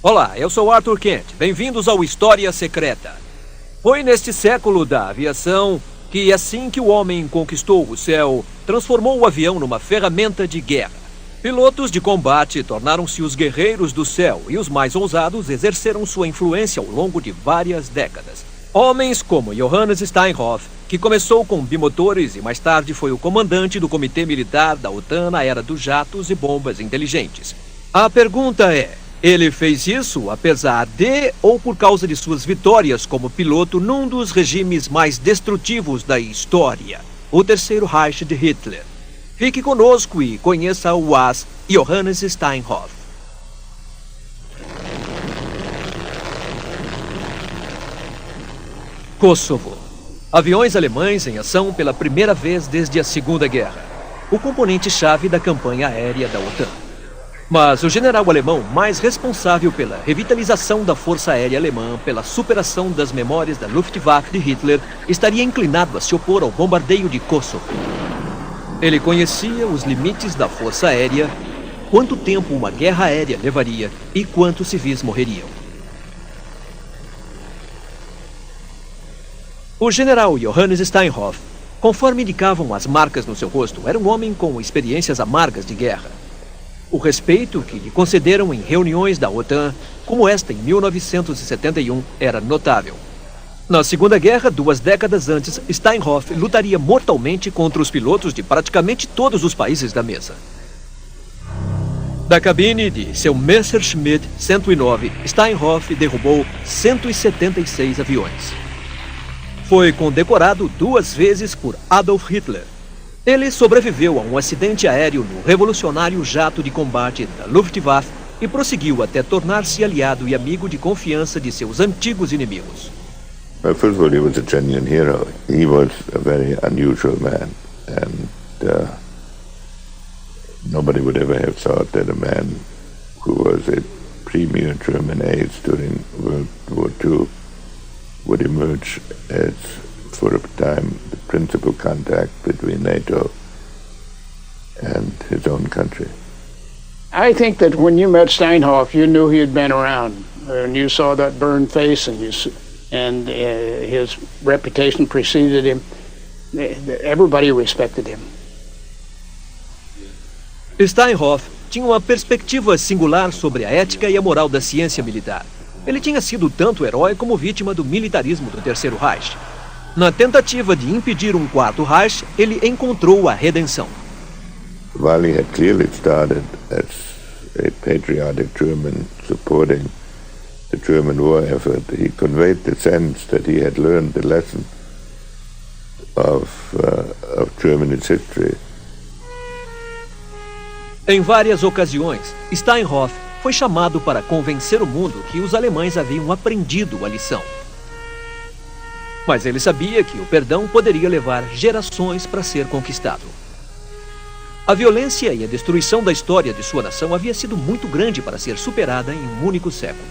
Olá, eu sou Arthur Kent. Bem-vindos ao História Secreta. Foi neste século da aviação que, assim que o homem conquistou o céu, transformou o avião numa ferramenta de guerra. Pilotos de combate tornaram-se os guerreiros do céu e os mais ousados exerceram sua influência ao longo de várias décadas. Homens como Johannes Steinhoff, que começou com bimotores e mais tarde foi o comandante do Comitê Militar da OTAN na era dos jatos e bombas inteligentes. A pergunta é: ele fez isso apesar de ou por causa de suas vitórias como piloto num dos regimes mais destrutivos da história, o Terceiro Reich de Hitler? Fique conosco e conheça o as Johannes Steinhoff. Kosovo. Aviões alemães em ação pela primeira vez desde a Segunda Guerra. O componente-chave da campanha aérea da OTAN. Mas o general alemão mais responsável pela revitalização da Força Aérea Alemã, pela superação das memórias da Luftwaffe de Hitler, estaria inclinado a se opor ao bombardeio de Kosovo. Ele conhecia os limites da Força Aérea, quanto tempo uma guerra aérea levaria e quantos civis morreriam. O general Johannes Steinhoff, conforme indicavam as marcas no seu rosto, era um homem com experiências amargas de guerra. O respeito que lhe concederam em reuniões da OTAN, como esta em 1971, era notável. Na Segunda Guerra, 2 décadas antes, Steinhoff lutaria mortalmente contra os pilotos de praticamente todos os países da mesa. Da cabine de seu Messerschmitt 109, Steinhoff derrubou 176 aviões. Foi condecorado 2 vezes por Adolf Hitler. Ele sobreviveu a um acidente aéreo no revolucionário jato de combate da Luftwaffe e prosseguiu até tornar-se aliado e amigo de confiança de seus antigos inimigos. Well, first of all, he was a genuine hero. He was a very unusual man, and nobody would ever have thought that a man who was a premier German ace during World War II would emerge as, for a time, the principal contact between NATO and his own country. I think that when you met Steinhoff, you knew he had been around, and you saw that burned face, and his reputation preceded him. Everybody respected him. Steinhoff tinha uma perspectiva singular sobre a ética e a moral da ciência militar. Ele tinha sido tanto herói como vítima do militarismo do Terceiro Reich. Na tentativa de impedir um quarto Reich, ele encontrou a redenção. While he had clearly started as a patriotic German supporting the German war effort, he conveyed the sense that he had learned the lesson of Germany's history. Em várias ocasiões, Steinhoff foi chamado para convencer o mundo que os alemães haviam aprendido a lição. Mas ele sabia que o perdão poderia levar gerações para ser conquistado. A violência e a destruição da história de sua nação havia sido muito grande para ser superada em um único século.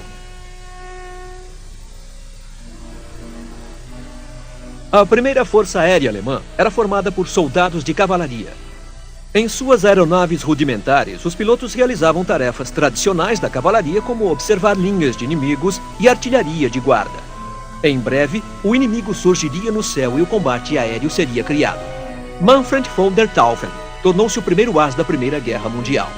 A primeira força aérea alemã era formada por soldados de cavalaria. Em suas aeronaves rudimentares, os pilotos realizavam tarefas tradicionais da cavalaria, como observar linhas de inimigos e artilharia de guarda. Em breve, o inimigo surgiria no céu e o combate aéreo seria criado. Manfred von der Taufen tornou-se o primeiro as da Primeira Guerra Mundial.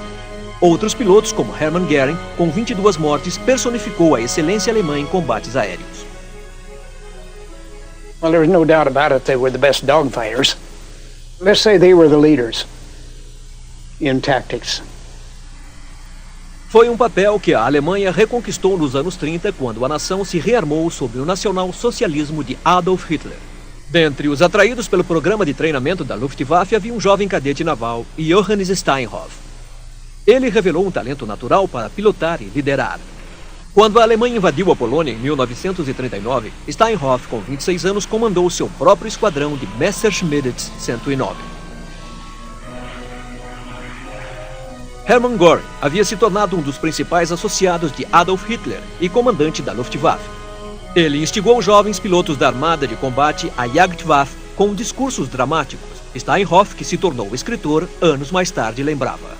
Outros pilotos, como Hermann Göring, com 22 mortes, personificou a excelência alemã em combates aéreos. Well, there's no doubt about it, they were the best dogfighters. Let's say they were the leaders in tactics. Foi um papel que a Alemanha reconquistou nos anos 30, quando a nação se rearmou sob o nacional-socialismo de Adolf Hitler. Dentre os atraídos pelo programa de treinamento da Luftwaffe havia um jovem cadete naval, Johannes Steinhoff. Ele revelou um talento natural para pilotar e liderar. Quando a Alemanha invadiu a Polônia em 1939, Steinhoff, com 26 anos, comandou seu próprio esquadrão de Messerschmitt 109. Hermann Göring havia se tornado um dos principais associados de Adolf Hitler e comandante da Luftwaffe. Ele instigou jovens pilotos da armada de combate, a Jagdwaffe, com discursos dramáticos. Steinhoff, que se tornou escritor, anos mais tarde lembrava: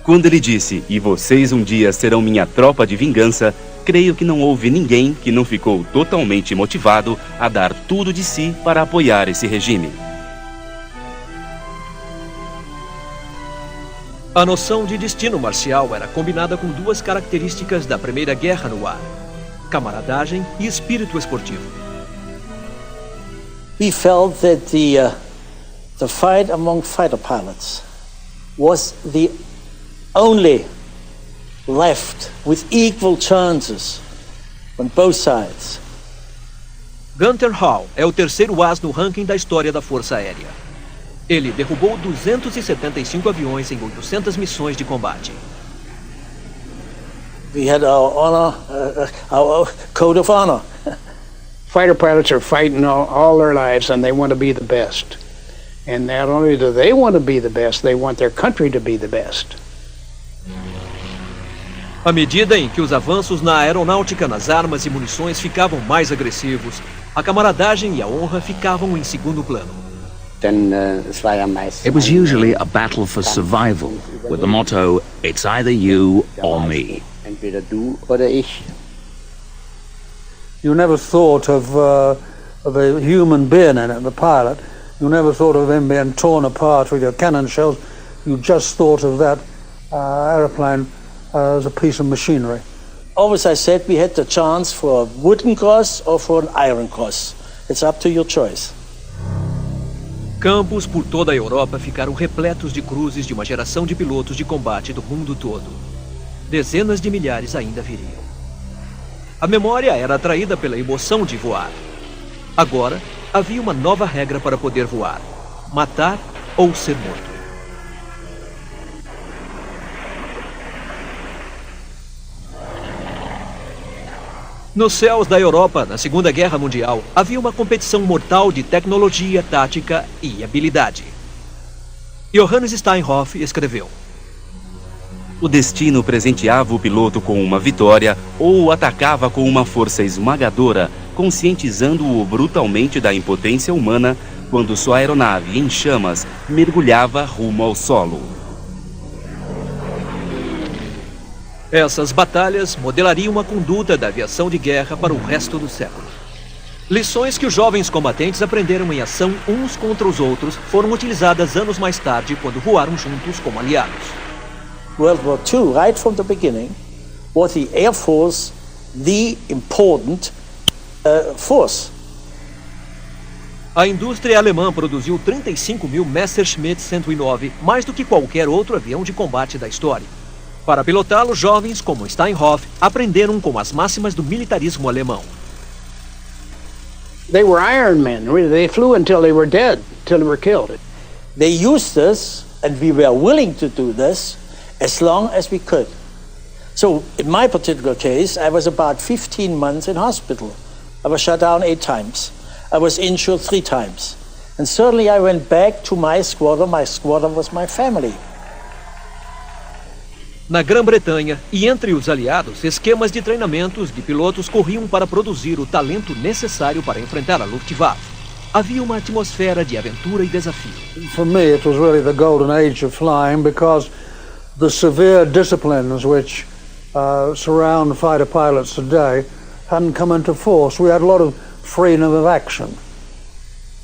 Quando ele disse, e vocês um dia serão minha tropa de vingança, creio que não houve ninguém que não ficou totalmente motivado a dar tudo de si para apoiar esse regime. A noção de destino marcial era combinada com duas características da Primeira Guerra no ar: camaradagem e espírito esportivo. We felt that the fight among fighter pilots was the only left with equal chances on both sides. Gunther Hall é o terceiro as no ranking da história da Força Aérea. Ele derrubou 275 aviões em 800 missões de combate. We had our honor, our code of honor. Fighter pilots are fighting all their lives, and they want to be the best. And not only do they want to be the best, they want their country to be the best. À medida em que os avanços na aeronáutica, nas armas e munições ficavam mais agressivos, a camaradagem e a honra ficavam em segundo plano. It was usually a battle for survival, with the motto, it's either you or me. You never thought of a human being in it, the pilot. You never thought of him being torn apart with your cannon shells. You just thought of that aeroplane as a piece of machinery. Always I said we had the chance for a wooden cross or for an iron cross. It's up to your choice. Campos por toda a Europa ficaram repletos de cruzes de uma geração de pilotos de combate do mundo todo. Dezenas de milhares ainda viriam. A memória era atraída pela emoção de voar. Agora, havia uma nova regra para poder voar: matar ou ser morto. Nos céus da Europa, na Segunda Guerra Mundial, havia uma competição mortal de tecnologia, tática e habilidade. Johannes Steinhoff escreveu: O destino presenteava o piloto com uma vitória ou o atacava com uma força esmagadora, conscientizando-o brutalmente da impotência humana quando sua aeronave, em chamas, mergulhava rumo ao solo. Essas batalhas modelariam a conduta da aviação de guerra para o resto do século. Lições que os jovens combatentes aprenderam em ação uns contra os outros foram utilizadas anos mais tarde quando voaram juntos como aliados. World War II, right from the beginning, was the Air Force the important force. A indústria alemã produziu 35.000 Messerschmitt 109, mais do que qualquer outro avião de combate da história. Para pilotá-lo, jovens como Steinhoff aprenderam com as máximas do militarismo alemão. They were Iron Men. They flew until they were dead, until they were killed. They used us, and we were willing to do this, as long as we could. So, in my particular case, I was about 15 months in hospital. I was shut down 8 times. I was injured 3 times. And certainly I went back to my squadron. My squadron was my family. Na Grã-Bretanha e entre os aliados, esquemas de treinamentos de pilotos corriam para produzir o talento necessário para enfrentar a Luftwaffe. Havia uma atmosfera de aventura e desafio. For me, it was really the golden age of flying because the severe disciplines which surround fighter pilots today hadn't come into force. We had a lot of freedom of action.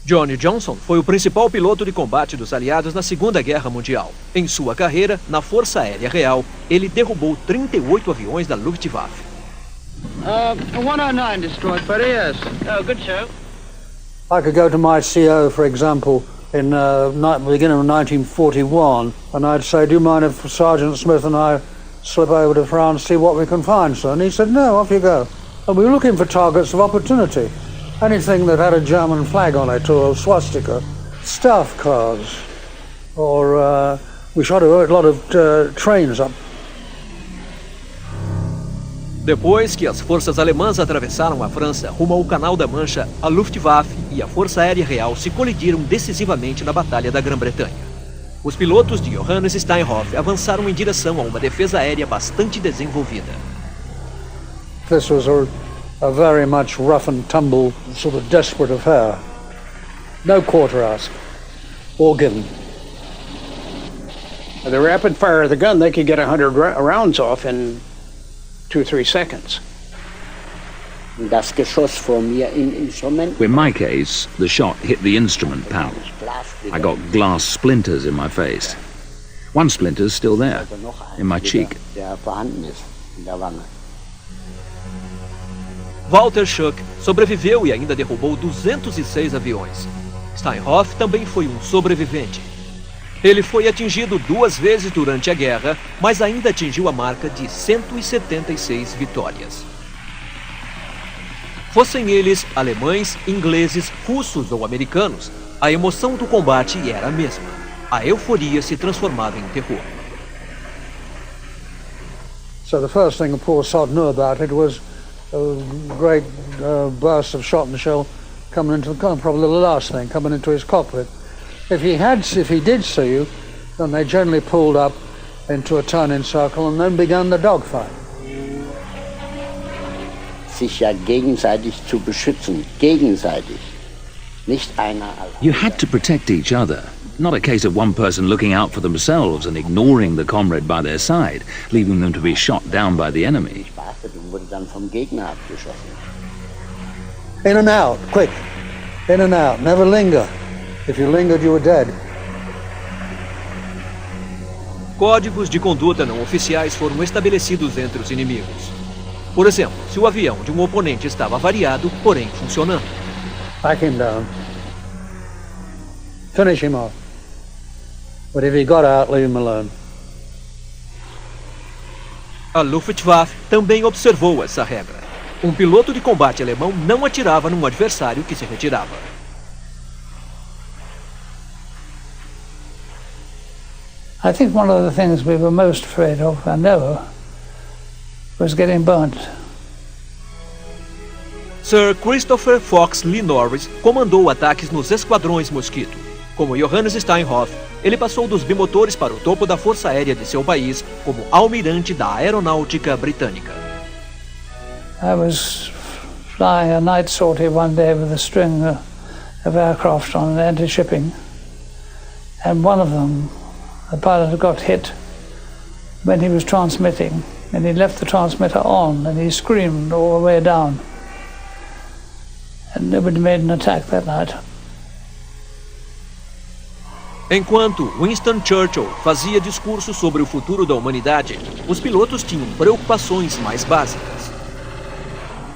Johnny Johnson foi o principal piloto de combate dos aliados na Segunda Guerra Mundial. Em sua carreira, na Força Aérea Real, ele derrubou 38 aviões da Luftwaffe. 109 destroyed, buddy, yes. Oh, good show. I could go to my CO, for example, in the beginning of 1941, and I'd say, do you mind if Sergeant Smith and I slip over to France, see what we can find, sir? And he said, no, off you go. And we were looking for targets of opportunity. Anything that had a German flag on it, or a swastika, staff cars, or we shot a lot of trains up. Depois que as forças alemãs atravessaram a França rumo ao Canal da Mancha, a Luftwaffe e a Força Aérea Real se colidiram decisivamente na Batalha da Grã-Bretanha. Os pilotos de Johannes Steinhoff avançaram em direção a uma defesa aérea bastante desenvolvida. This was a very much rough and tumble, sort of desperate affair. No quarter ask, all given. The rapid fire of the gun, they could get 100 rounds off in 2-3 seconds. Das Geschoss vor mir im Instrument. In my case, the shot hit the instrument panel. I got glass splinters in my face. One splinter's still there, in my cheek. Der vorhanden ist in der Wange. Walter Schuck sobreviveu e ainda derrubou 206 aviões. Steinhoff também foi um sobrevivente. Ele foi atingido 2 vezes durante a guerra, mas ainda atingiu a marca de 176 vitórias. Fossem eles alemães, ingleses, russos ou americanos, a emoção do combate era a mesma. A euforia se transformava em terror. So the first thing the poor sod knew about it was a great burst of shot and shell coming into the gun, probably the last thing, coming into his cockpit. If he did see you, then they generally pulled up into a turning circle and then began the dogfight. Sich ja gegenseitig zu beschützen, gegenseitig, nicht einer allein. You had to protect each other. Not a case of one person looking out for themselves and ignoring the comrade by their side, leaving them to be shot down by the enemy. Und wurde dann vom Gegner abgeschossen. In and out, quick. In and out, never linger. If you lingered, you were dead. Códigos de conduta não oficiais foram estabelecidos entre os inimigos. Por exemplo, se o avião de um oponente estava variado, porém funcionando. Back him down. Finish him off. But if he got out, leave him alone. A Luftwaffe também observou essa regra. Um piloto de combate alemão não atirava num adversário que se retirava. I think one of the things we were most afraid of, I know, was getting burnt. Sir Christopher Fox Lee Norris comandou ataques nos esquadrões Mosquito. Como Johannes Steinhoff, ele passou dos bimotores para o topo da Força Aérea de seu país como almirante da Aeronáutica Britânica. I was flying a night sortie one day with a string of aircraft on an anti-shipping, and one of them, the pilot got hit when he was transmitting, and he left the transmitter on, and he screamed all the way down. And nobody made an attack that night. Enquanto Winston Churchill fazia discursos sobre o futuro da humanidade, os pilotos tinham preocupações mais básicas.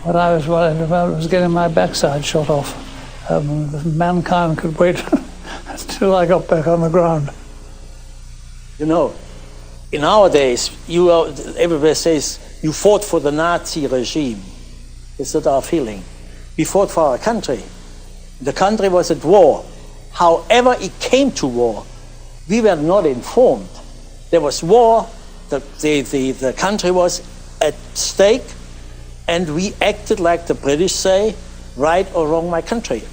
What I was worried about was getting my backside shot off. Mankind could wait until I got back on the ground. You know, in our days, everybody says you fought for the Nazi regime. It's not our feeling. We fought for our country. The country was at war. However it came to war, we were not informed. There was war, the country was at stake, and we acted like the British say, right or wrong, my country.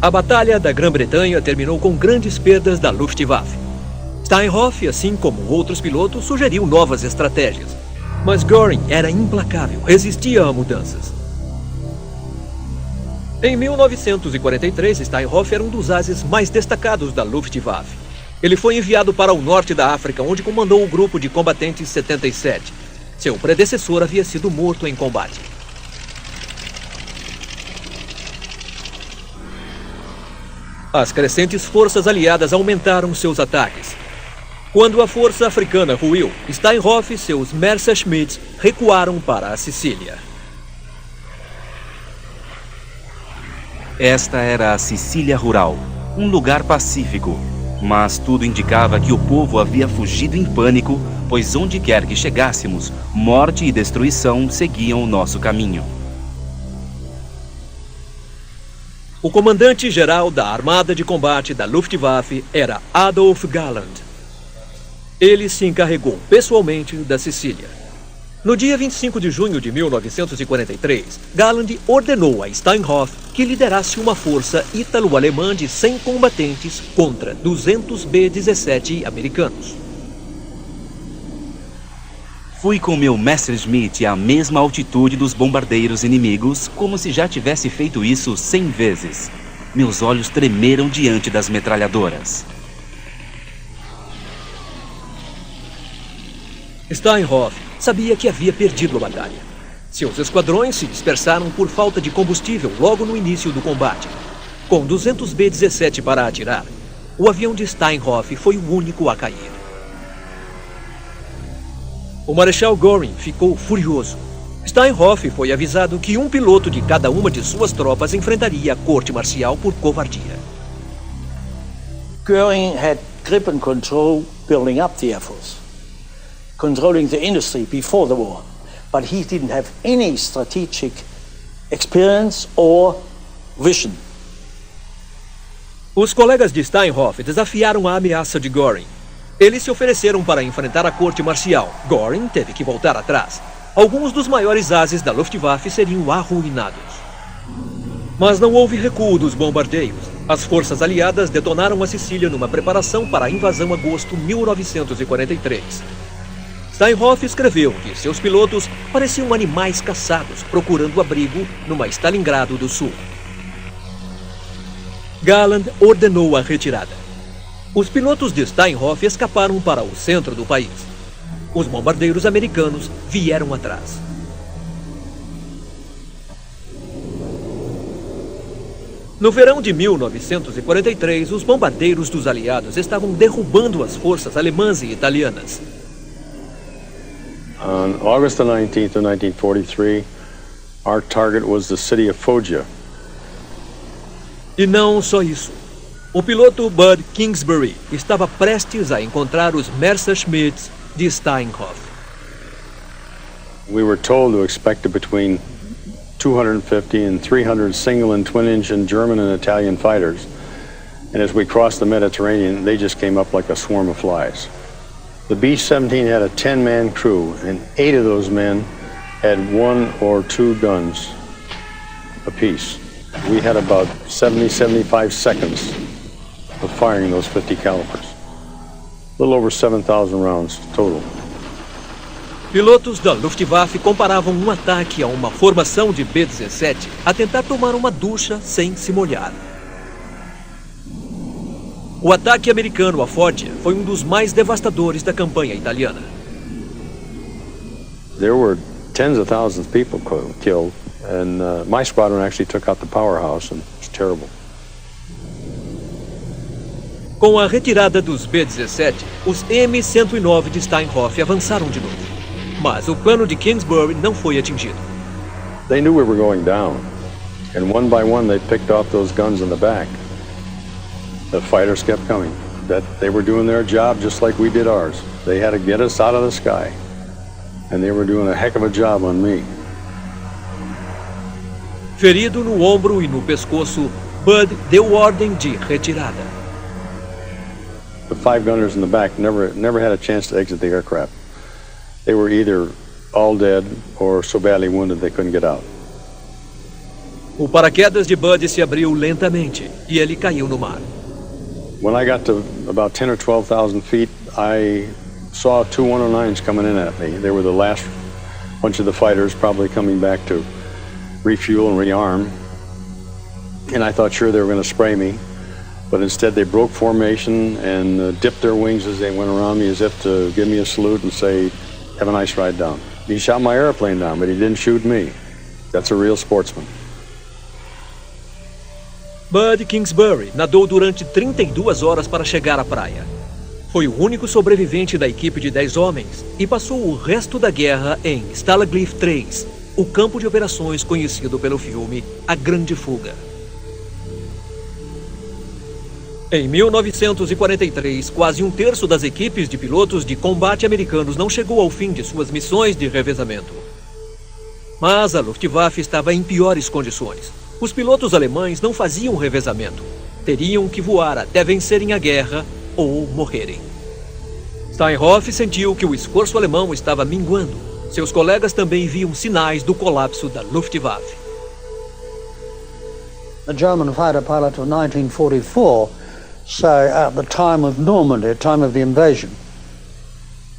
A Batalha da Grã-Bretanha terminou com grandes perdas da Luftwaffe. Steinhoff, assim como outros pilotos, sugeriu novas estratégias. Mas Göring era implacável, resistia a mudanças. Em 1943, Steinhoff era um dos ases mais destacados da Luftwaffe. Ele foi enviado para o norte da África, onde comandou o grupo de combatentes 77. Seu predecessor havia sido morto em combate. As crescentes forças aliadas aumentaram seus ataques. Quando a força africana ruiu, Steinhoff e seus Messerschmitts recuaram para a Sicília. Esta era a Sicília rural, um lugar pacífico, mas tudo indicava que o povo havia fugido em pânico, pois onde quer que chegássemos, morte e destruição seguiam o nosso caminho. O comandante-geral da Armada de Combate da Luftwaffe era Adolf Galland. Ele se encarregou pessoalmente da Sicília. No dia 25 de junho de 1943, Galland ordenou a Steinhoff que liderasse uma força ítalo-alemã de 100 combatentes contra 200 B-17 americanos. Fui com meu Messerschmitt à mesma altitude dos bombardeiros inimigos, como se já tivesse feito isso 100 vezes. Meus olhos tremeram diante das metralhadoras. Steinhoff sabia que havia perdido a batalha. Seus esquadrões se dispersaram por falta de combustível logo no início do combate. Com 200 B-17 para atirar, o avião de Steinhoff foi o único a cair. O Marechal Göring ficou furioso. Steinhoff foi avisado que um piloto de cada uma de suas tropas enfrentaria a corte marcial por covardia. Göring had grip and control building up the Air Force, controlling the industry before the war, but he didn't have any strategic experience or vision. Os colegas de Steinhoff desafiaram a ameaça de Göring. Eles se ofereceram para enfrentar a corte marcial. Göring teve que voltar atrás. Alguns dos maiores ases da Luftwaffe seriam arruinados. Mas não houve recuo dos bombardeios. As forças aliadas detonaram a Sicília numa preparação para a invasão agosto 1943. Steinhoff escreveu que seus pilotos pareciam animais caçados procurando abrigo numa Stalingrado do Sul. Galland ordenou a retirada. Os pilotos de Steinhoff escaparam para o centro do país. Os bombardeiros americanos vieram atrás. No verão de 1943, os bombardeiros dos aliados estavam derrubando as forças alemãs e italianas. On August the 19th of 1943, our target was the city of Foggia. E não só isso. O piloto Bud Kingsbury estava prestes a encontrar os Messerschmitts de Steinhoff. We were told to expect between 250 and 300 single and twin-engine German and Italian fighters. And as we crossed the Mediterranean, they just came up like a swarm of flies. The B-17 had a 10-man crew, and 8 of those men had 1 or 2 guns apiece. We had about 70-75 seconds of firing those 50 calibers. A little over 7,000 rounds total. Pilotos da Luftwaffe comparavam um ataque a uma formação de B-17 a tentar tomar uma ducha sem se molhar. O ataque americano a Foggia foi um dos mais devastadores da campanha italiana. There were tens of thousands of people killed, and my squadron actually took out the powerhouse, and it was terrible. Com a retirada dos B-17, os M-109 de Steinhoff avançaram de novo. Mas o plano de Kingsbury não foi atingido. They knew we were going down, and one by one they picked off those guns in the back. The fighters kept coming. That they were doing their job just like we did ours. They had to get us out of the sky, and they were doing a heck of a job on me. Ferido no ombro e no pescoço, Bud deu ordem de retirada. The 5 gunners in the back never had a chance to exit the aircraft. They were either all dead or so badly wounded they couldn't get out. O paraquedas de Bud se abriu lentamente e ele caiu no mar. When I got to about 10 or 12,000 feet, I saw 2 109s coming in at me. They were the last bunch of the fighters probably coming back to refuel and rearm. And I thought sure they were going to spray me. But instead they broke formation and dipped their wings as they went around me as if to give me a salute and say, have a nice ride down. He shot my airplane down, but he didn't shoot me. That's a real sportsman. Bud Kingsbury nadou durante 32 horas para chegar à praia. Foi o único sobrevivente da equipe de 10 homens e passou o resto da guerra em Stalag 3, o campo de operações conhecido pelo filme A Grande Fuga. Em 1943, quase um terço das equipes de pilotos de combate americanos não chegou ao fim de suas missões de revezamento. Mas a Luftwaffe estava em piores condições. Os pilotos alemães não faziam revezamento. Teriam que voar até vencerem a guerra ou morrerem. Steinhoff sentiu que o esforço alemão estava minguando. Seus colegas também viam sinais do colapso da Luftwaffe. The German fighter pilot of 1944, say at the time of Normandy, time of the invasion,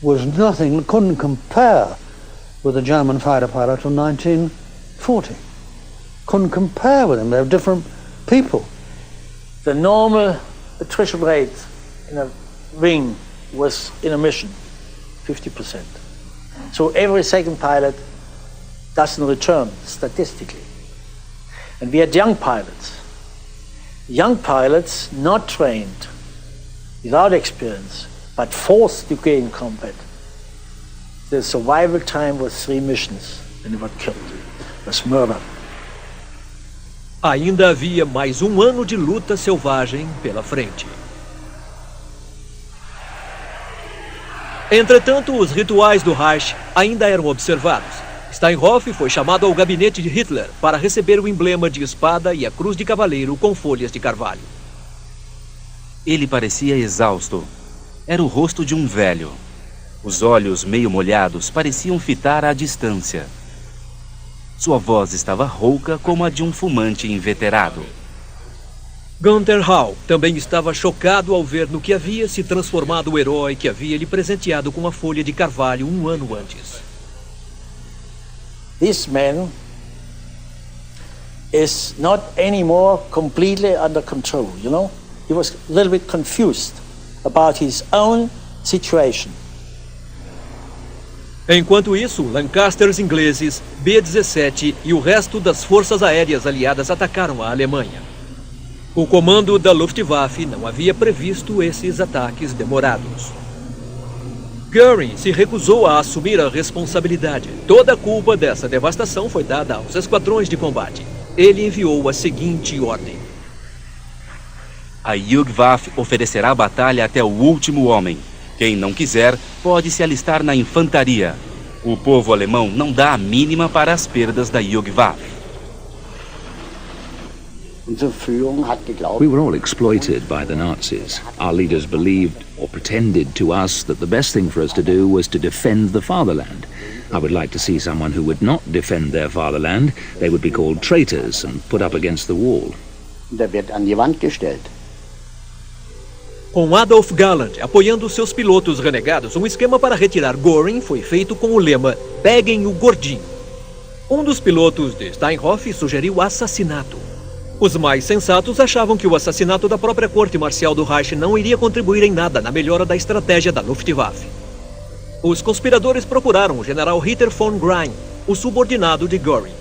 was nothing, couldn't compare with the German fighter pilot of 1940. Couldn't compare with him. They were different people. The normal attrition rate in a wing was in a mission 50%. So every second pilot doesn't return statistically. And we had young pilots not trained, without experience, but forced to go in combat. The survival time was 3 missions, and they were killed, was murdered. Ainda havia mais um ano de luta selvagem pela frente. Entretanto, os rituais do Reich ainda eram observados. Steinhoff foi chamado ao gabinete de Hitler para receber o emblema de espada e a cruz de cavaleiro com folhas de carvalho. Ele parecia exausto. Era o rosto de um velho. Os olhos meio molhados pareciam fitar à distância. Sua voz estava rouca como a de um fumante inveterado. Gunther Hall também estava chocado ao ver no que havia se transformado o herói que havia lhe presenteado com a folha de carvalho um ano antes. This man is not anymore completely under control, you know? He was a little bit confused about his own situation. Enquanto isso, Lancasters ingleses, B-17 e o resto das forças aéreas aliadas atacaram a Alemanha. O comando da Luftwaffe não havia previsto esses ataques demorados. Göring se recusou a assumir a responsabilidade. Toda a culpa dessa devastação foi dada aos esquadrões de combate. Ele enviou a seguinte ordem: a Luftwaffe oferecerá batalha até o último homem. Quem não quiser, pode se alistar na infantaria. O povo alemão não dá a mínima para as perdas da Luftwaffe. We were all exploited by the Nazis. Our leaders believed, or pretended to us, that the best thing for us to do was to defend the fatherland. I would like to see someone who would not defend their fatherland. They would be called traitors and put up against the wall. Wird an die Wand gestellt. Com Adolf Galland apoiando seus pilotos renegados, um esquema para retirar Göring foi feito com o lema "Peguem o gordinho". Um dos pilotos de Steinhoff sugeriu assassinato. Os mais sensatos achavam que o assassinato da própria corte marcial do Reich não iria contribuir em nada na melhora da estratégia da Luftwaffe. Os conspiradores procuraram o general Ritter von Grein, o subordinado de Göring.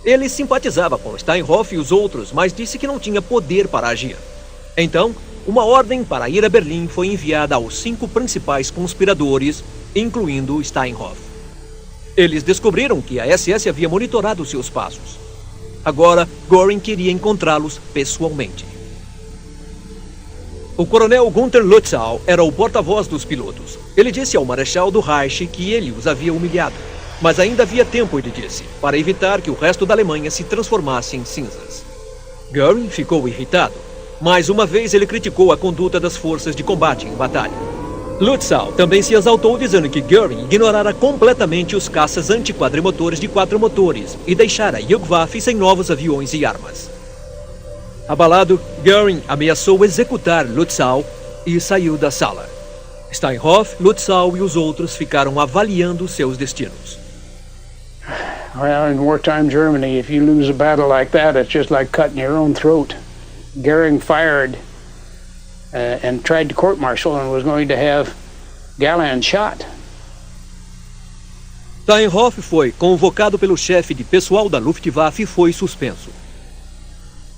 Ele simpatizava com Steinhoff e os outros, mas disse que não tinha poder para agir. Então, uma ordem para ir a Berlim foi enviada aos 5 principais conspiradores, incluindo Steinhoff. Eles descobriram que a SS havia monitorado seus passos. Agora, Göring queria encontrá-los pessoalmente. O coronel Gunther Lützow era o porta-voz dos pilotos. Ele disse ao marechal do Reich que ele os havia humilhado. Mas ainda havia tempo, ele disse, para evitar que o resto da Alemanha se transformasse em cinzas. Göring ficou irritado. Mais uma vez ele criticou a conduta das forças de combate em batalha. Lützow também se exaltou dizendo que Göring ignorara completamente os caças antiquadrimotores de 4 motores e deixara a Luftwaffe sem novos aviões e armas. Abalado, Göring ameaçou executar Lützow e saiu da sala. Steinhoff, Lützow e os outros ficaram avaliando seus destinos. Well, in wartime Germany, if you lose a battle like that, it's just like cutting your own throat. Göring fired and tried to court-martial and was going to have Galland shot. Steinhoff foi convocado pelo chefe de pessoal da Luftwaffe e foi suspenso.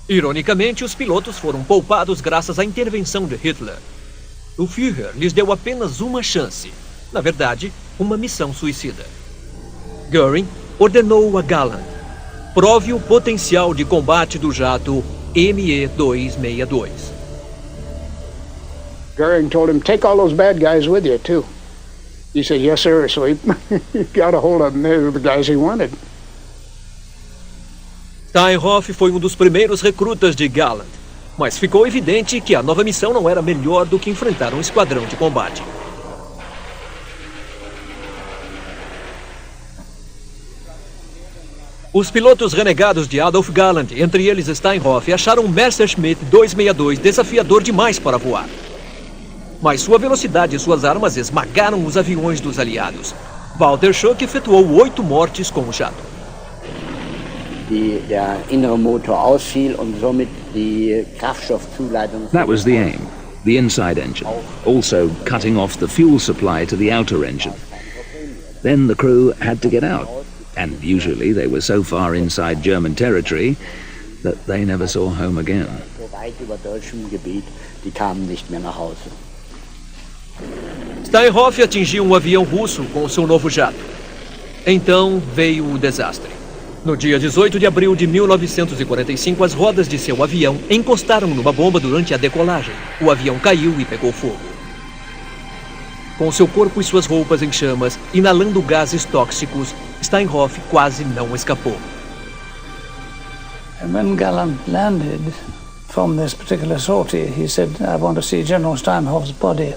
Ironicamente, os pilotos foram poupados graças à intervenção de Hitler. O Führer lhes deu apenas uma chance. Na verdade, uma missão suicida. Göring ordenou a Galland: prove o potencial de combate do jato Me-262. Göring told him, take all those bad guys with you, too. He said, yes, sir. So he got a hold of them. They were the guys he wanted. Steinhoff foi um dos primeiros recrutas de Galland, mas ficou evidente que a nova missão não era melhor do que enfrentar um esquadrão de combate. Os pilotos renegados de Adolf Galland, entre eles Steinhoff, acharam um Messerschmitt 262 desafiador demais para voar. Mas sua velocidade e suas armas esmagaram os aviões dos aliados. Walter Schuck efetuou 8 mortes com o jato. Der innere Motor ausfiel und somit die Kraftstoffzuleitung. That was the aim, the inside engine, also cutting off the fuel supply to the outer engine. Then the crew had to get out, and usually they were so far inside German territory that they never saw home again. Weit über deutschem Gebiet, die kamen nicht mehr nach Hause. Steinhoff atingiu um avião russo com seu novo jato. Então veio o desastre. No dia 18 de abril de 1945, as rodas de seu avião encostaram numa bomba durante a decolagem. O avião caiu e pegou fogo. Com seu corpo e suas roupas em chamas, inalando gases tóxicos, Steinhoff quase não escapou. And when Gallant landed from this particular sortie, he said, "I want to see General Steinhoff's body."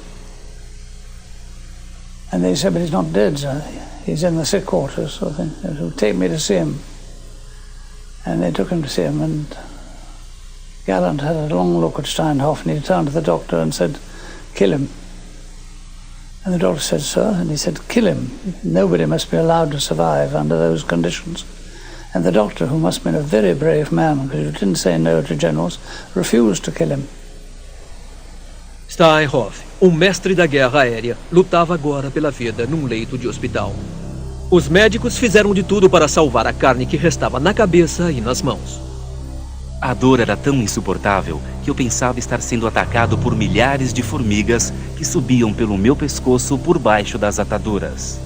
And they said, "But he's not dead, sir. He's in the sick quarters." So they said, "Take me to see him." And they took him to see him, and Gallant had a long look at Steinhoff, and he turned to the doctor and said, "Kill him." And the doctor said, "Sir?" And he said, "Kill him. Nobody must be allowed to survive under those conditions." And the doctor, who must have been a very brave man, because he didn't say no to generals, refused to kill him. Steinhoff, mestre da guerra aérea, lutava agora pela vida num leito de hospital. Os médicos fizeram de tudo para salvar a carne que restava na cabeça e nas mãos. A dor era tão insuportável que eu pensava estar sendo atacado por milhares de formigas que subiam pelo meu pescoço por baixo das ataduras.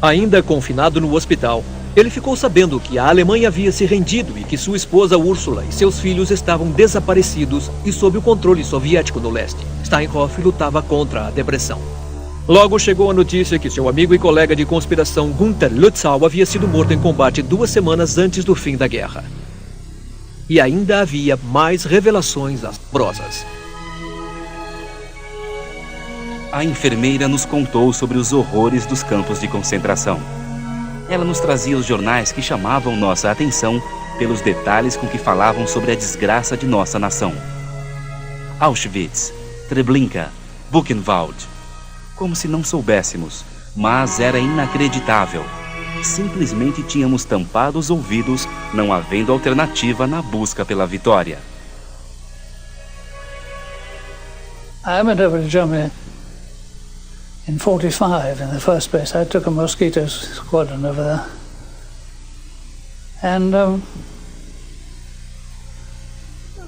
Ainda confinado no hospital, ele ficou sabendo que a Alemanha havia se rendido e que sua esposa Úrsula e seus filhos estavam desaparecidos e sob o controle soviético no leste. Steinhoff lutava contra a depressão. Logo chegou a notícia que seu amigo e colega de conspiração Gunther Lützow havia sido morto em combate 2 semanas antes do fim da guerra. E ainda havia mais revelações assombrosas. A enfermeira nos contou sobre os horrores dos campos de concentração. Ela nos trazia os jornais que chamavam nossa atenção pelos detalhes com que falavam sobre a desgraça de nossa nação. Auschwitz, Treblinka, Buchenwald. Como se não soubéssemos, mas era inacreditável. Simplesmente tínhamos tampado os ouvidos, não havendo alternativa na busca pela vitória. I went over to Germany in 45 in the first place. I took a Mosquito squadron over there. And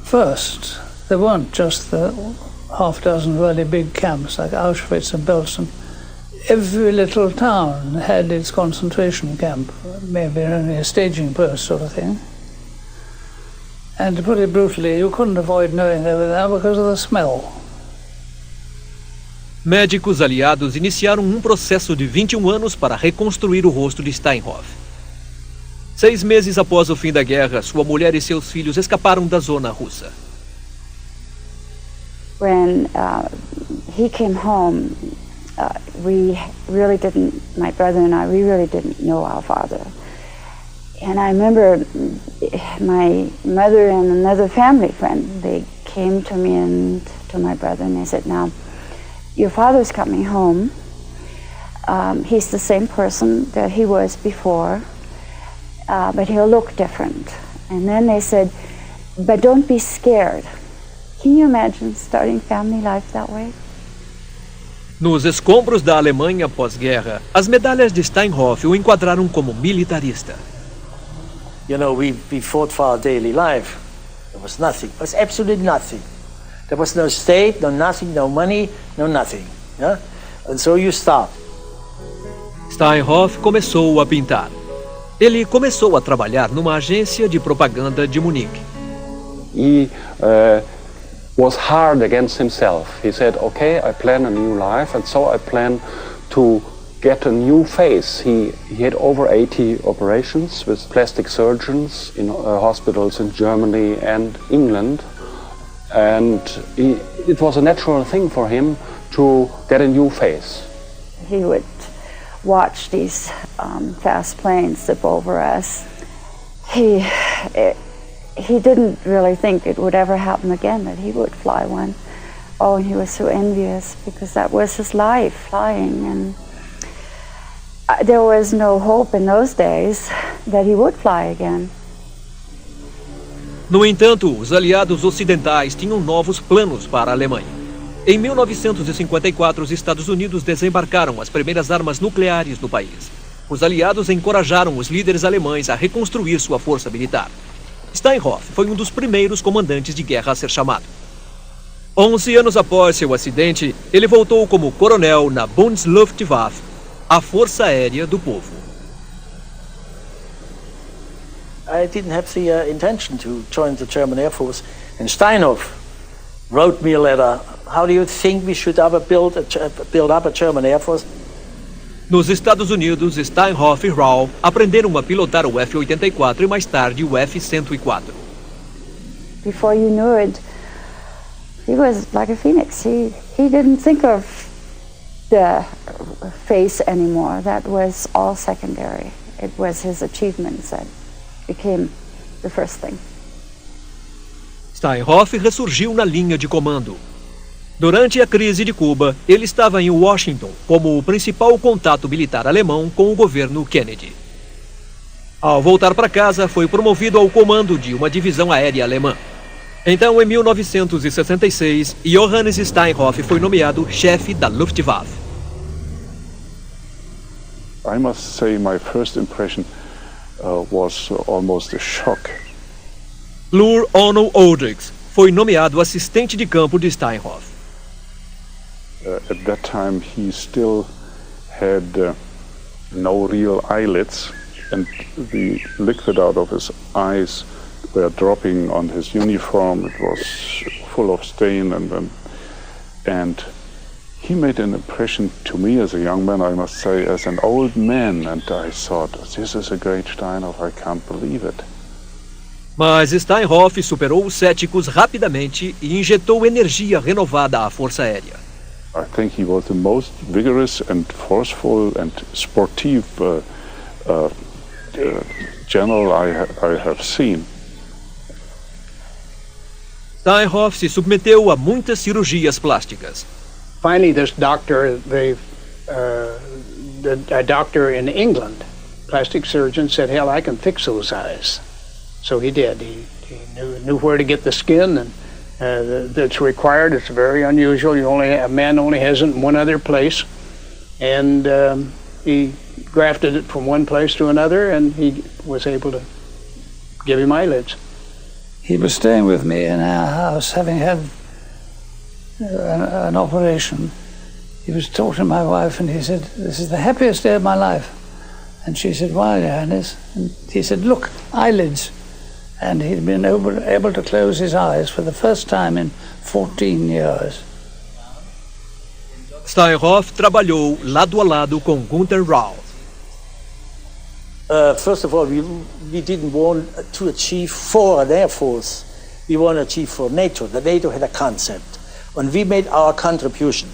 first, there weren't just the half dozen really big camps like Auschwitz and Belsen. Every little town had its concentration camp, maybe only a staging post sort of thing. And to put it brutally, you couldn't avoid knowing they were there because of the smell. Médicos aliados iniciaram processo de 21 anos para reconstruir o rosto de Steinhoff. 6 meses após o fim da guerra, sua mulher e seus filhos escaparam da zona russa. When he came home, we really didn't, my brother and I, we really didn't know our father. And I remember my mother and another family friend, they came to me and to my brother and they said, "Now, your father's coming home. He's the same person that he was before, but he'll look different." And then they said, "But don't be scared." Can you imagine starting family life that way? Nos escombros da Alemanha pós-guerra, as medalhas de Steinhoff o enquadraram como militarista. You know, we fought for our daily life. There was nothing. There was absolutely nothing. There was no state, no nothing, no money, no nothing. Yeah? And so you start. Steinhoff começou a pintar. Ele começou a trabalhar numa agência de propaganda de Munique. He was hard against himself. He said, "Okay, I plan a new life, and so I plan to get a new face." He had over 80 operations with plastic surgeons in hospitals in Germany and England. And it was a natural thing for him to get a new face. He would watch these fast planes zip over us. He didn't really think it would ever happen again, that he would fly one. Oh, and he was so envious because that was his life, flying. And there was no hope in those days that he would fly again. No entanto, os aliados ocidentais tinham novos planos para a Alemanha. Em 1954, os Estados Unidos desembarcaram as primeiras armas nucleares no país. Os aliados encorajaram os líderes alemães a reconstruir sua força militar. Steinhoff foi um dos primeiros comandantes de guerra a ser chamado. 11 anos após seu acidente, ele voltou como coronel na Bundesluftwaffe, a Força Aérea do Povo. I didn't have the intention to join the German Air Force, and Steinhoff wrote me a letter. How do you think we should ever build up a German Air Force? Nos Estados Unidos, Steinhoff e Rau aprenderam a pilotar o F-84 e mais tarde o F-104. Before you knew it, he was like a phoenix. He didn't think of the face anymore. That was all secondary. It was his achievements that became the first thing. Steinhoff ressurgiu na linha de comando. Durante a crise de Cuba, ele estava em Washington como o principal contato militar alemão com o governo Kennedy. Ao voltar para casa, foi promovido ao comando de uma divisão aérea alemã. Então, em 1966, Johannes Steinhoff foi nomeado chefe da Luftwaffe. I must say my first impression was almost a shock. Lur Ono Oldrich foi nomeado assistente de campo de Steinhoff. At that time he still had no real eyelids, and the liquid out of his eyes were dropping on his uniform. It was full of stain, and he made an impression to me as a young man, I must say, as an old man, and I thought, this is a great Steinhoff, I can't believe it. Mas Steinhoff superou os céticos rapidamente e injetou energia renovada à Força Aérea. I think he was the most vigorous and forceful and sportive general I have seen. Steinhoff se submeteu a muitas cirurgias plásticas. Finally, this doctor, a doctor in England, plastic surgeon, said, "Hell, I can fix those eyes." So he did. He knew where to get the skin, and that's required. It's very unusual. A man only has it in one other place, and he grafted it from one place to another, and he was able to give him eyelids. He was staying with me in our house, having had an operation. He was talking to my wife, and he said, "This is the happiest day of my life." And she said, "Why, Johannes?" And he said, "Look, eyelids." And he'd been able to close his eyes for the first time in 14 years. Steinhoff trabalhou lado a lado com Günter Rau. First of all, we didn't want to achieve for an Air Force. We want to achieve for NATO. The NATO had a concept, and we made our contribution.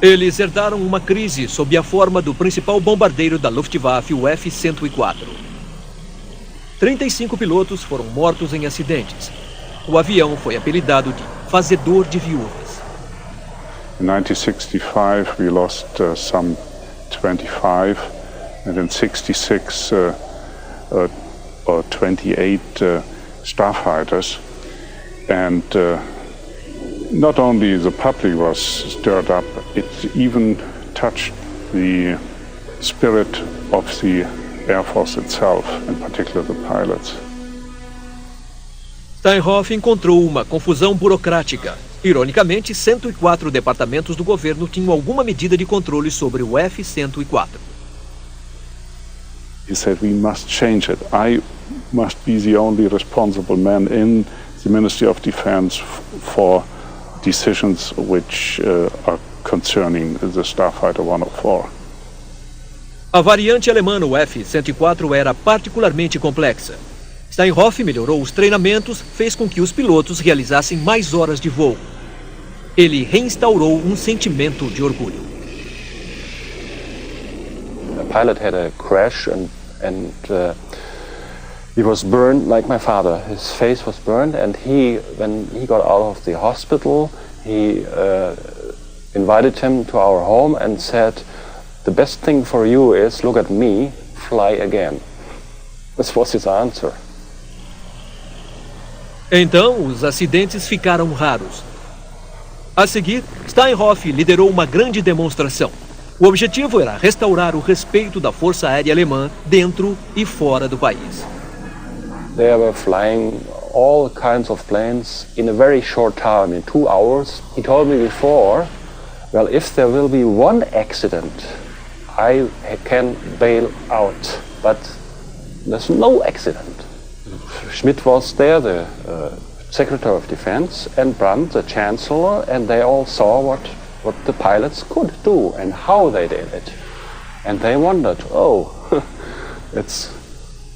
Eles herdaram uma crise sob a forma do principal bombardeiro da Luftwaffe, o F-104. 35 pilotos foram mortos em acidentes. O avião foi apelidado de Fazedor de Viúvas. In 1965 we lost some 25, and in 66 or 28 starfighters. And not only the public was stirred up, it even touched the spirit of the Air Force itself, in particular the pilots. Steinhoff encontrou uma confusão burocrática. Ironicamente, 104 departamentos do governo tinham alguma medida de controle sobre o F-104. He said, "We must change it. I must be the only responsible man in the Ministry of Defense for decisions which are concerning the Starfighter 104. A variante alemã no F-104 era particularmente complexa. Steinhoff melhorou os treinamentos, fez com que os pilotos realizassem mais horas de voo. Ele reinstaurou um sentimento de orgulho. A pilot had a crash and he was burned like my father. His face was burned, and when he got out of the hospital, he invited him to our home and said, "The best thing for you is look at me, fly again." This was his answer. Então, os acidentes ficaram raros. A seguir, Steinhoff liderou uma grande demonstração. O objetivo era restaurar o respeito da Força Aérea Alemã dentro e fora do país. They were flying all kinds of planes in a very short time, in 2 hours. He told me before, well, if there will be one accident, I can bail out, but there's no accident. Schmidt was there, the Secretary of Defense, and Brandt, the Chancellor, and they all saw what the pilots could do and how they did it. And they wondered, oh, it's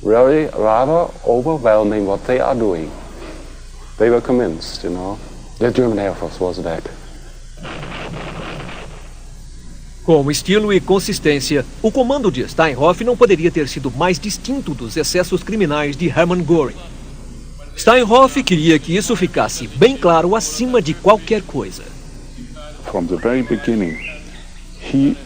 really rather overwhelming what they are doing. They were convinced, you know. The German Air Force was that. Com estilo e consistência, o comando de Steinhoff não poderia ter sido mais distinto dos excessos criminais de Hermann Göring. Steinhoff queria que isso ficasse bem claro acima de qualquer coisa. From the very beginning, he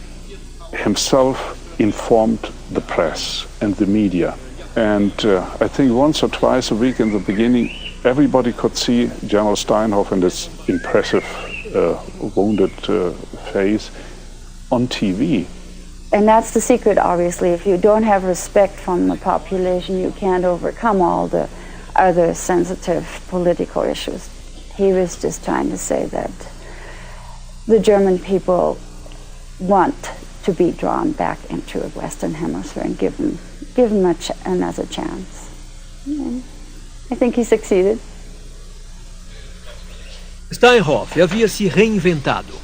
himself informed the press and the media. And I think once or twice a week in the beginning, everybody could see General Steinhoff and his impressive wounded face on TV. And that's the secret, obviously. If you don't have respect from the population, you can't overcome all the other sensitive political issues. He was just trying to say that the German people want to be drawn back into the Western Hemisphere and give them another chance. And I think he succeeded. Steinhoff havia se reinventado.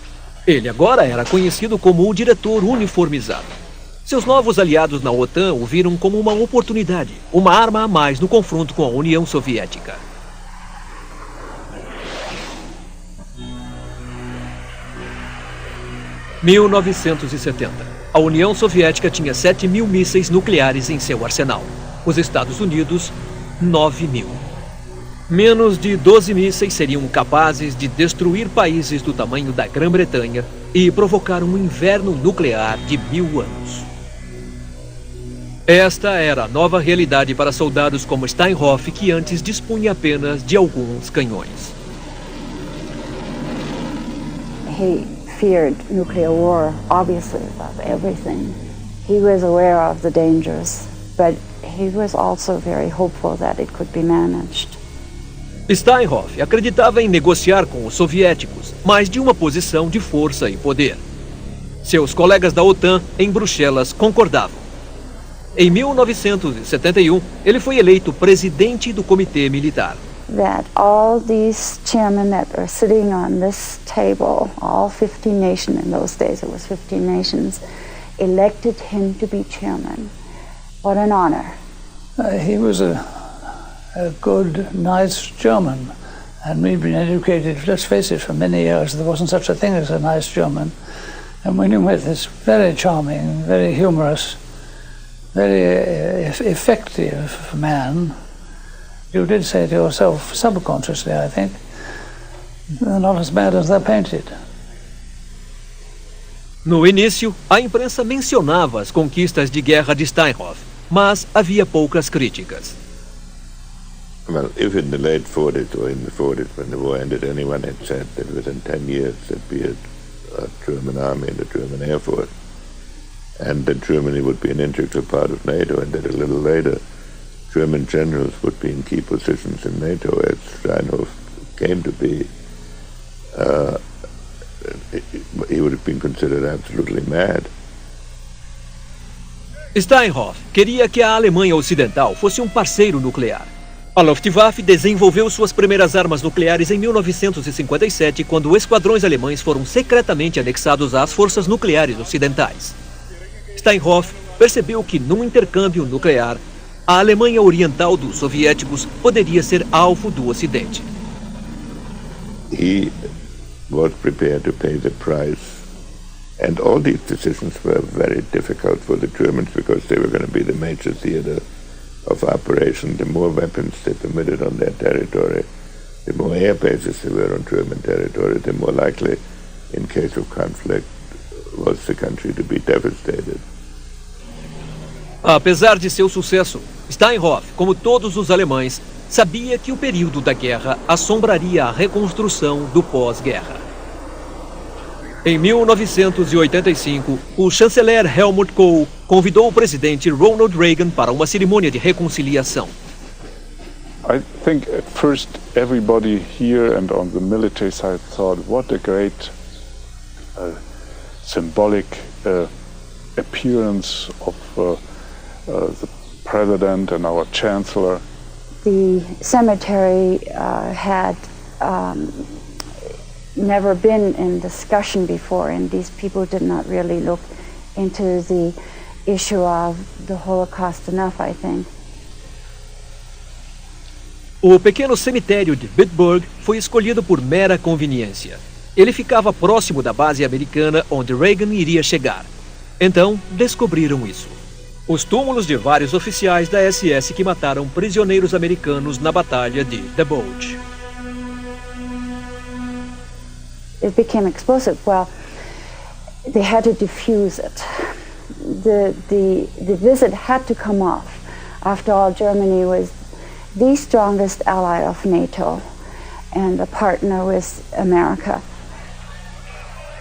Ele agora era conhecido como o diretor uniformizado. Seus novos aliados na OTAN o viram como uma oportunidade, uma arma a mais no confronto com a União Soviética. Em 1970, a União Soviética tinha 7.000 mísseis nucleares em seu arsenal. Os Estados Unidos, 9.000. Menos de 12 mísseis seriam capazes de destruir países do tamanho da Grã-Bretanha e provocar um inverno nuclear de 1000 anos. Esta era a nova realidade para soldados como Steinhoff, que antes dispunha apenas de alguns canhões. He feared nuclear war, obviously, above everything. He was aware of the dangers, but he was also very hopeful that it could be managed. Steinhoff acreditava em negociar com os soviéticos, mas de uma posição de força e poder. Seus colegas da OTAN em Bruxelas concordavam. Em 1971, ele foi eleito presidente do Comitê Militar. That all these chairmen that are sitting on this table, all 15 nations in those days, it was 15 nations, elected him to be chairman. What an honor. He was a good, nice German, and we've been educated, let's face it, for many years there wasn't such a thing as a nice German. And when you met this very charming, very humorous, very effective man, you did say to yourself, subconsciously, I think, they're not as bad as they're painted. No início, a imprensa mencionava as conquistas de guerra de Steinhoff, mas havia poucas críticas. Well, if in the late 40s or in the 40s when the war ended, anyone had said that within 10 years there'd be a German army and a German Air Force, and that Germany would be an integral part of NATO, and that a little later German generals would be in key positions in NATO, as Steinhoff came to be, he would have been considered absolutely mad. Steinhoff queria que a Alemanha Ocidental fosse um parceiro nuclear. A Luftwaffe desenvolveu suas primeiras armas nucleares em 1957, quando esquadrões alemães foram secretamente anexados às forças nucleares ocidentais. Steinhoff percebeu que, num intercâmbio nuclear, a Alemanha Oriental dos soviéticos poderia ser alvo do Ocidente. He was prepared to pay the price, and all these decisions were very difficult for the Germans because they were going to be the major theater of operation. The more weapons they permitted on their territory, the more air bases there were on German territory, the more likely, in case of conflict, was the country to be devastated. Apesar de seu sucesso, Steinhoff, como todos os alemães, sabia que o período da guerra assombraria a reconstrução do pós-guerra. Em 1985, o chanceler Helmut Kohl convidou o presidente Ronald Reagan para uma cerimônia de reconciliação. I think at first everybody here and on the military side thought, what a great symbolic appearance of the president and our chancellor. The cemetery had never been in discussion before, and these people did not really look into the issue of the Holocaust enough, I think. O pequeno cemitério de Bitburg foi escolhido por mera conveniência. Ele ficava próximo da base americana onde Reagan iria chegar. Então, descobriram isso. Os túmulos de vários oficiais da SS que mataram prisioneiros americanos na Batalha de The Bulge. It became explosive. Well, they had to defuse it. The visit had to come off. After all, Germany was the strongest ally of NATO and a partner with America.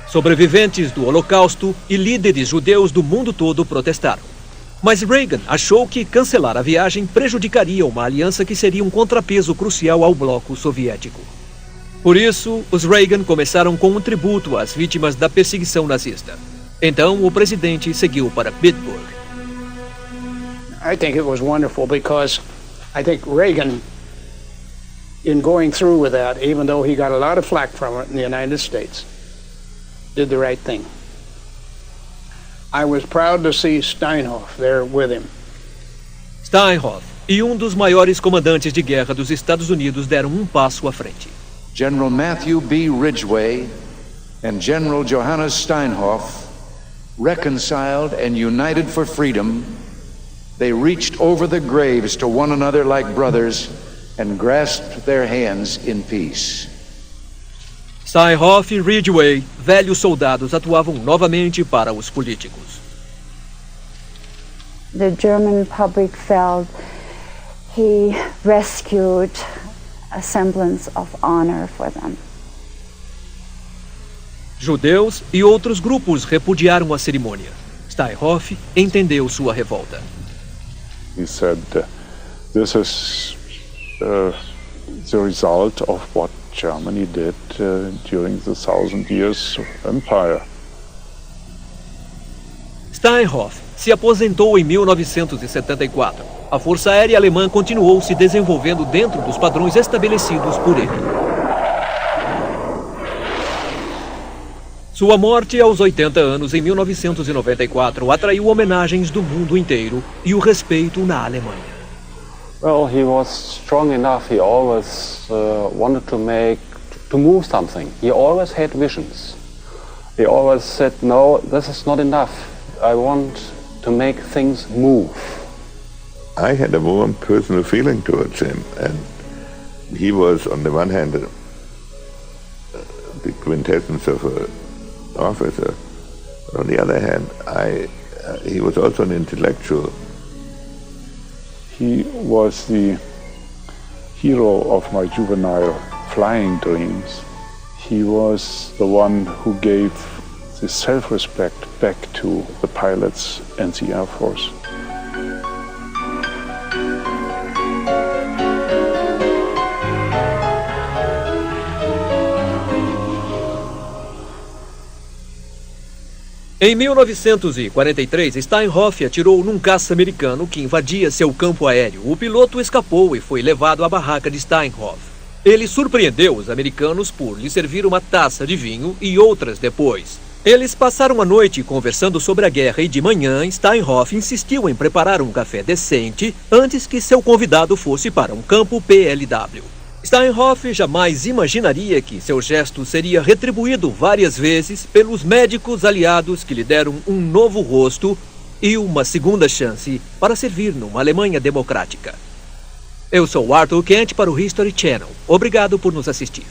Sobreviventes do Holocausto e líderes judeus do mundo todo protestaram. Mas Reagan achou que cancelar a viagem prejudicaria uma aliança que seria um contrapeso crucial ao bloco soviético. Por isso, os Reagan começaram com um tributo às vítimas da perseguição nazista. Então, o presidente seguiu para Bitburg. I think it was wonderful because I think Reagan, in going through with that, even though he got a lot of flack from it in the United States, did the right thing. I was proud to see Steinhoff there with him. Steinhoff e dos maiores comandantes de guerra dos Estados Unidos deram um passo à frente. General Matthew B. Ridgway and General Johannes Steinhoff, reconciled and united for freedom, they reached over the graves to one another like brothers and grasped their hands in peace. Steinhoff e Ridgway, velhos soldados, atuavam novamente para os políticos. The German public felt he rescued a semblance of honor for them. Judeus e outros grupos repudiaram a cerimônia. Steinhoff entendeu sua revolta. He said, this is the result of what Germany did during the 1,000 years empire. Steinhoff se aposentou em 1974. A Força Aérea Alemã continuou se desenvolvendo dentro dos padrões estabelecidos por ele. Sua morte aos 80 anos em 1994 atraiu homenagens do mundo inteiro e o respeito na Alemanha. Well, he was strong enough. He always wanted to move something. He always had visions. He always said, no, this is not enough. I want to make things move. I had a warm personal feeling towards him, and he was, on the one hand, the quintessence of an officer. On the other hand, he was also an intellectual. He was the hero of my juvenile flying dreams. He was the one who gave the self-respect back to the pilots and the Air Force. Em 1943, Steinhoff atirou num caça americano que invadia seu campo aéreo. O piloto escapou e foi levado à barraca de Steinhoff. Ele surpreendeu os americanos por lhe servir uma taça de vinho e outras depois. Eles passaram a noite conversando sobre a guerra e de manhã Steinhoff insistiu em preparar um café decente antes que seu convidado fosse para um campo PLW. Steinhoff jamais imaginaria que seu gesto seria retribuído várias vezes pelos médicos aliados que lhe deram um novo rosto e uma segunda chance para servir numa Alemanha democrática. Eu sou Arthur Kent para o History Channel. Obrigado por nos assistir.